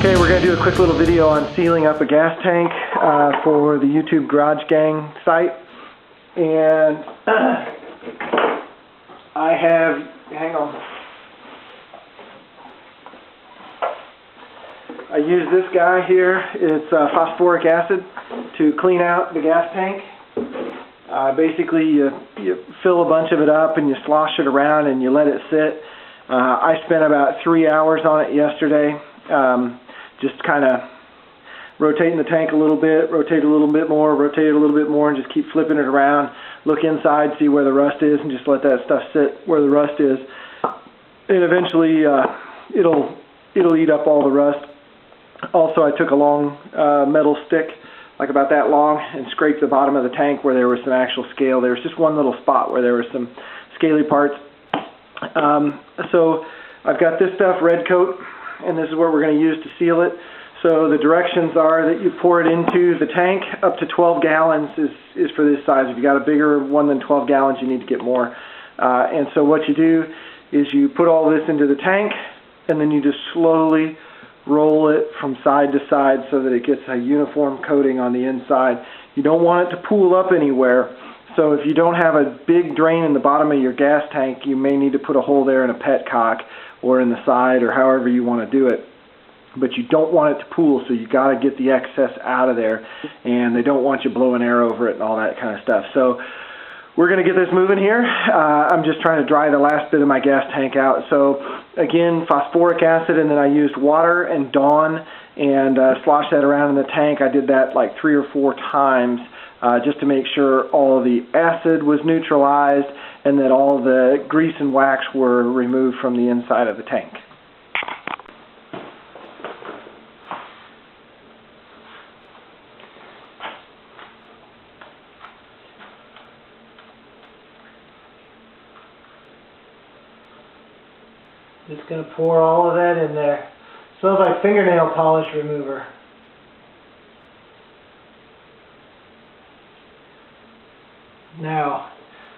Okay, we're going to do a quick little video on sealing up a gas tank for the YouTube Garage Gang site. And I have, hang on. I use this guy here. It's phosphoric acid to clean out the gas tank. Basically, you fill a bunch of it up and you slosh it around and you let it sit. I spent about 3 hours on it yesterday. Just kind of rotating the tank a little bit, rotate a little bit more, rotate it a little bit more, and just keep flipping it around. Look inside, see where the rust is, and just let that stuff sit where the rust is. And eventually, it'll eat up all the rust. Also, I took a long metal stick, like about that long, and scraped the bottom of the tank where there was some actual scale. There was just one little spot where there was some scaly parts. So I've got this stuff, Red Kote, and this is what we're going to use to seal it. So the directions are that you pour it into the tank. Up to 12 gallons is for this size. If you got a bigger one than 12 gallons, you need to get more. And so what you do is you put all this into the tank, and then you just slowly roll it from side to side so that it gets a uniform coating on the inside. You don't want it to pool up anywhere. So if you don't have a big drain in the bottom of your gas tank, you may need to put a hole there in a petcock or in the side or however you want to do it. But you don't want it to pool, so you got to get the excess out of there, and they don't want you blowing air over it and all that kind of stuff. So we're going to get this moving here. I'm just trying to dry the last bit of my gas tank out. So again, phosphoric acid, and then I used water and Dawn and sloshed that around in the tank. I did that like 3 or 4 times just to make sure all the acid was neutralized and that all the grease and wax were removed from the inside of the tank. Just going to pour all of that in there. Smells like fingernail polish remover. Now,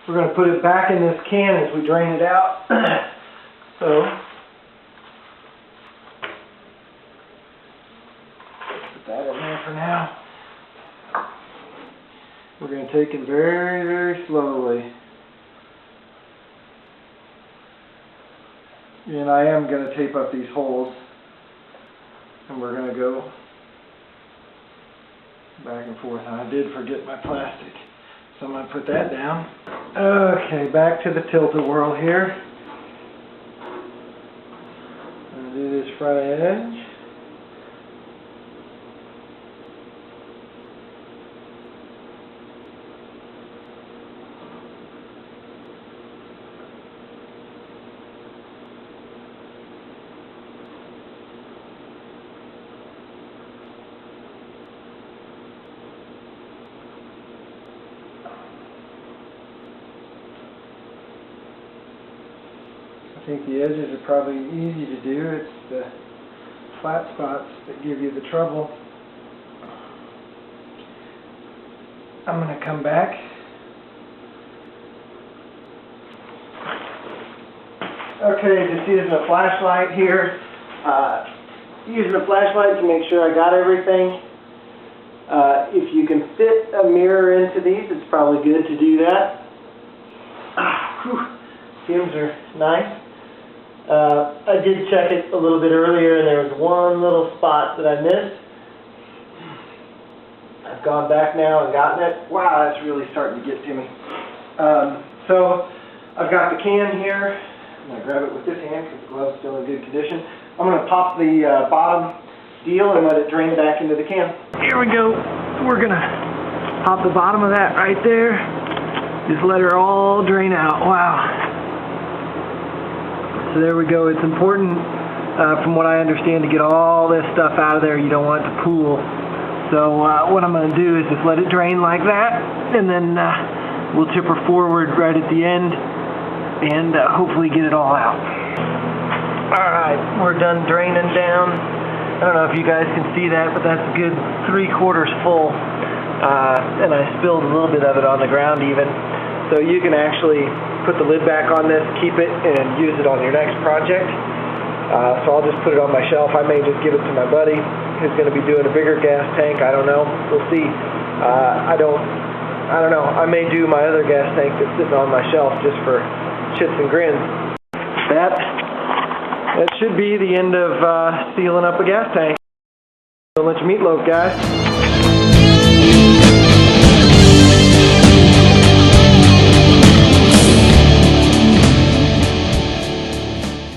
we're going to put it back in this can as we drain it out. So, put that in there for now. We're going to take it very, very slowly. And I am going to tape up these holes. And we're going to go back and forth. And I did forget my plastic. So I'm going to put that down. Okay, back to the tilt-a-whirl here. I'm going to do this front edge. I think the edges are probably easy to do. It's the flat spots that give you the trouble. I'm going to come back. Okay, just using a flashlight here. Using a flashlight to make sure I got everything. If you can fit a mirror into these, it's probably good to do that. Fumes are nice. I did check it a little bit earlier and there was one little spot that I missed. I've gone back now and gotten it. Wow, that's really starting to get to me. So I've got the can here. I'm going to grab it with this hand because the glove's still in good condition. I'm going to pop the bottom deal and let it drain back into the can. Here we go. We're going to pop the bottom of that right there. Just let her all drain out. Wow. So there we go. It's important, from what I understand, to get all this stuff out of there. You don't want it to pool. So what I'm going to do is just let it drain like that, and then we'll tip her forward right at the end, and hopefully get it all out. Alright, we're done draining down. I don't know if you guys can see that, but that's a good 3/4 full. And I spilled a little bit of it on the ground even. So you can actually put the lid back on this, keep it, and use it on your next project. So I'll just put it on my shelf. I may just give it to my buddy who's going to be doing a bigger gas tank. I don't know. We'll see. I don't know. I may do my other gas tank that's sitting on my shelf just for shits and grins. That should be the end of sealing up a gas tank. So much meatloaf, guys.